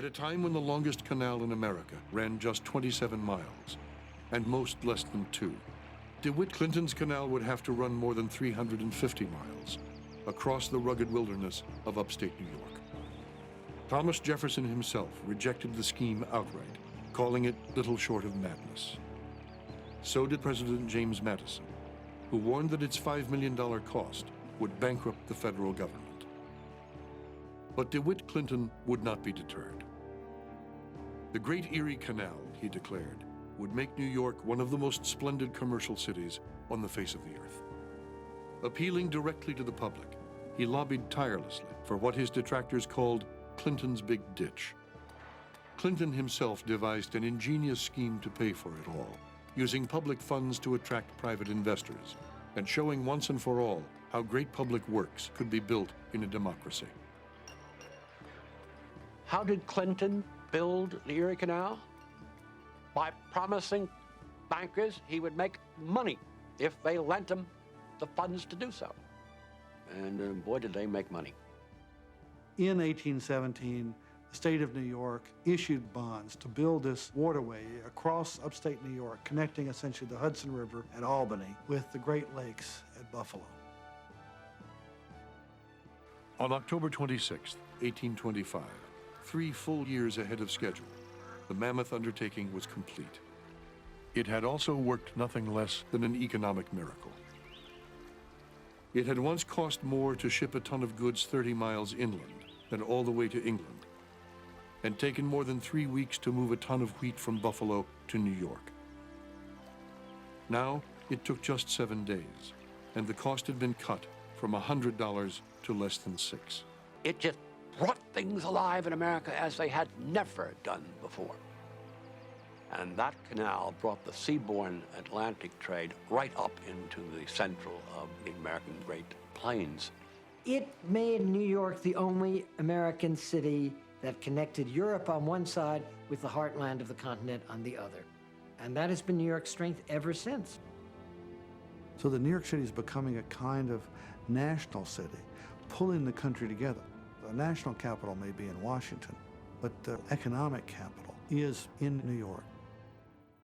At a time when the longest canal in America ran just 27 miles, and most less than 2, DeWitt Clinton's canal would have to run more than 350 miles across the rugged wilderness of upstate New York. Thomas Jefferson himself rejected the scheme outright, calling it little short of madness. So did President James Madison, who warned that its $5 million cost would bankrupt the federal government. But DeWitt Clinton would not be deterred. The Great Erie Canal, he declared, would make New York one of the most splendid commercial cities on the face of the earth. Appealing directly to the public, he lobbied tirelessly for what his detractors called Clinton's Big Ditch. Clinton himself devised an ingenious scheme to pay for it all, using public funds to attract private investors, and showing once and for all how great public works could be built in a democracy. How did Clinton build the Erie Canal? By promising bankers he would make money if they lent him the funds to do so. And boy, did they make money. In 1817, the state of New York issued bonds to build this waterway across upstate New York, connecting essentially the Hudson River at Albany with the Great Lakes at Buffalo. On October 26, 1825, 3 full years ahead of schedule, the mammoth undertaking was complete. It had also worked nothing less than an economic miracle. It had once cost more to ship a ton of goods 30 miles inland than all the way to England, and taken more than 3 weeks to move a ton of wheat from Buffalo to New York. Now, it took just 7 days, and the cost had been cut from $100 to less than $6. It just brought things alive in America as they had never done before. And that canal brought the seaborne Atlantic trade right up into the central of the American Great Plains. It made New York the only American city that connected Europe on one side with the heartland of the continent on the other. And that has been New York's strength ever since. So that New York City is becoming a kind of national city, pulling the country together. The national capital may be in Washington, but the economic capital is in New York.